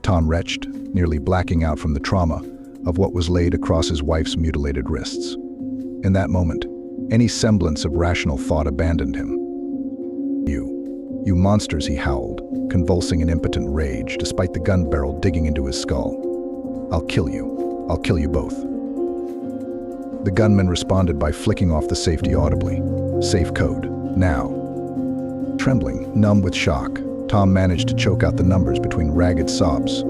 Tom retched, nearly blacking out from the trauma of what was laid across his wife's mutilated wrists. In that moment, any semblance of rational thought abandoned him. You monsters," he howled, convulsing in impotent rage despite the gun barrel digging into his skull. I'll kill you both." The gunman responded by flicking off the safety audibly. Safe code, now. Trembling, numb with shock, Tom managed to choke out the numbers between ragged sobs.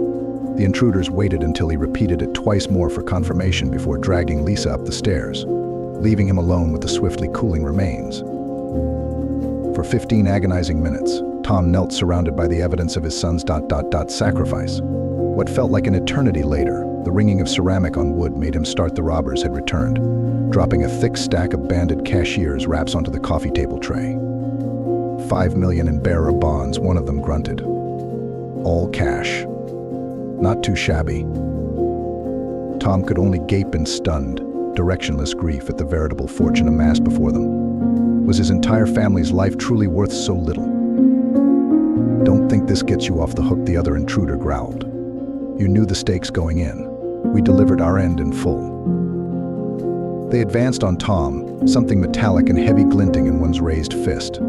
The intruders waited until he repeated it twice more for confirmation before dragging Lisa up the stairs, leaving him alone with the swiftly cooling remains. For 15 agonizing minutes, Tom knelt surrounded by the evidence of his son's sacrifice. What felt like an eternity later, the ringing of ceramic on wood made him start the robbers had returned, dropping a thick stack of banded cashier's wraps onto the coffee table tray. $5 million in bearer bonds, one of them grunted. All cash. Not too shabby. Tom could only gape in stunned, directionless grief at the veritable fortune amassed before them. Was his entire family's life truly worth so little? "Don't think this gets you off the hook," the other intruder growled. "You knew the stakes going in. We delivered our end in full." They advanced on Tom, something metallic and heavy glinting in one's raised fist.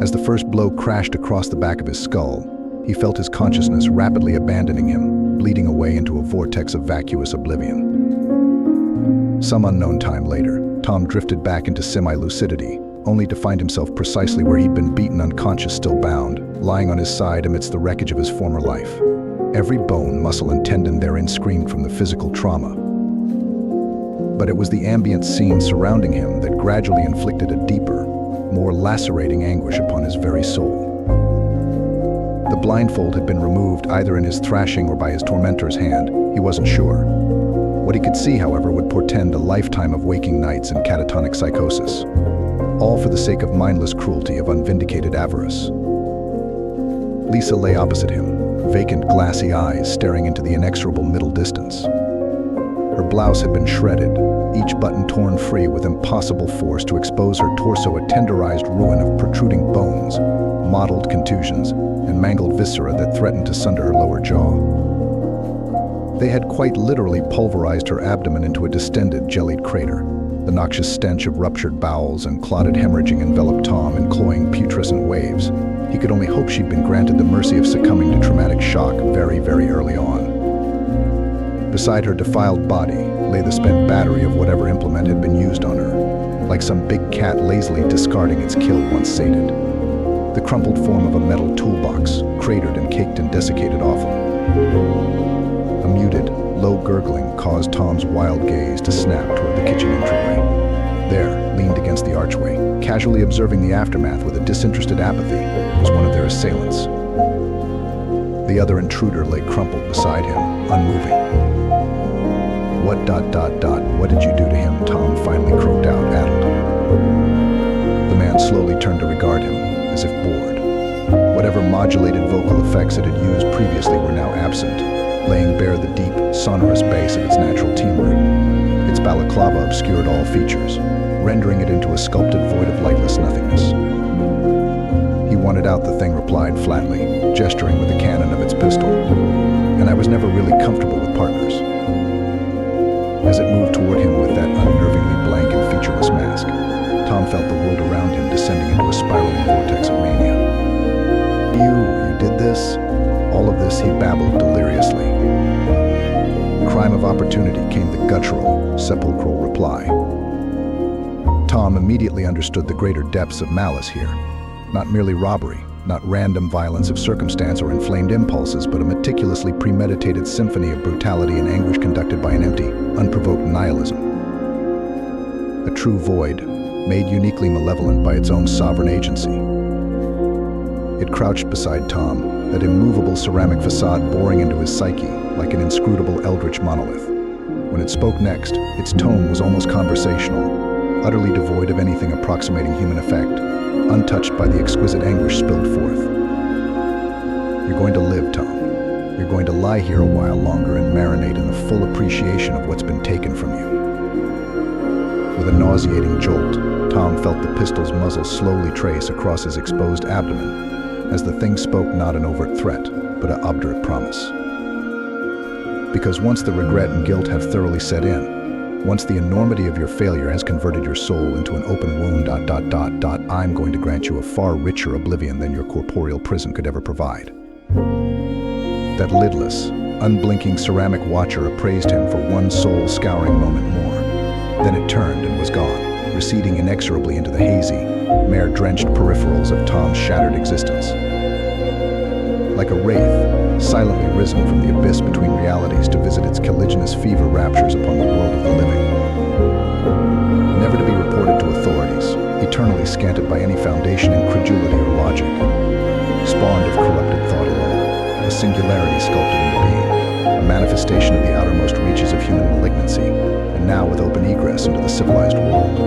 As the first blow crashed across the back of his skull, he felt his consciousness rapidly abandoning him, bleeding away into a vortex of vacuous oblivion. Some unknown time later, Tom drifted back into semi-lucidity, only to find himself precisely where he'd been beaten unconscious, still bound, lying on his side amidst the wreckage of his former life. Every bone, muscle, and tendon therein screamed from the physical trauma. But it was the ambient scene surrounding him that gradually inflicted a deeper, more lacerating anguish upon his very soul. The blindfold had been removed either in his thrashing or by his tormentor's hand, he wasn't sure. What he could see, however, would portend a lifetime of waking nights and catatonic psychosis, all for the sake of mindless cruelty of unvindicated avarice. Lisa lay opposite him, vacant glassy eyes staring into the inexorable middle distance. Her blouse had been shredded, each button torn free with impossible force to expose her torso a tenderized ruin of protruding bones, mottled contusions, and mangled viscera that threatened to sunder her lower jaw. They had quite literally pulverized her abdomen into a distended, jellied crater. The noxious stench of ruptured bowels and clotted hemorrhaging enveloped Tom in cloying putrescent waves. He could only hope she'd been granted the mercy of succumbing to traumatic shock very, very early on. Beside her defiled body lay the spent battery of whatever implement had been used on her, like some big cat lazily discarding its kill once sated. The crumpled form of a metal toolbox, cratered and caked in desiccated offal. A muted, low gurgling caused Tom's wild gaze to snap toward the kitchen entryway. There, leaned against the archway, casually observing the aftermath with a disinterested apathy, was one of their assailants. The other intruder lay crumpled beside him, unmoving. What did you do to him?" Tom finally croaked out, addled. The man slowly turned to regard him, as if bored. Whatever modulated vocal effects it had used previously were now absent, laying bare the deep, sonorous bass of its natural timbre. Its balaclava obscured all features, rendering it into a sculpted void of lightless nothingness. "He wanted out," the thing replied flatly, gesturing with the cannon of its pistol. "And I was never really comfortable with partners." As it moved toward him with that unnervingly blank and featureless mask, Tom felt the world around him descending into a spiraling vortex of mania. You did this?" All of this he babbled deliriously. "Crime of opportunity," came the guttural, sepulchral reply. Tom immediately understood the greater depths of malice here. Not merely robbery, not random violence of circumstance or inflamed impulses, but a meticulously premeditated symphony of brutality and anguish conducted by an empty, unprovoked nihilism. A true void, made uniquely malevolent by its own sovereign agency. It crouched beside Tom, that immovable ceramic facade boring into his psyche like an inscrutable eldritch monolith. When it spoke next, its tone was almost conversational, utterly devoid of anything approximating human effect, untouched by the exquisite anguish spilled forth. "You're going to live, Tom. You're going to lie here a while longer and marinate in the full appreciation of what's been taken from you." With a nauseating jolt, Tom felt the pistol's muzzle slowly trace across his exposed abdomen, as the thing spoke not an overt threat, but an obdurate promise. Because once the regret and guilt have thoroughly set in, once the enormity of your failure has converted your soul into an open wound, I'm going to grant you a far richer oblivion than your corporeal prison could ever provide. That lidless, unblinking ceramic watcher appraised him for one soul-scouring moment more. Then it turned and was gone, receding inexorably into the hazy, mare-drenched peripherals of Tom's shattered existence. Like a wraith, silently risen from the abyss between realities to visit its colliginous fever raptures upon the world of the living. Never to be reported to authorities, eternally scanted by any foundation in credulity or logic. Spawned of corrupted thought alone, a singularity sculpted into being, a manifestation of the outermost reaches of human malignancy, and now with open egress into the civilized world.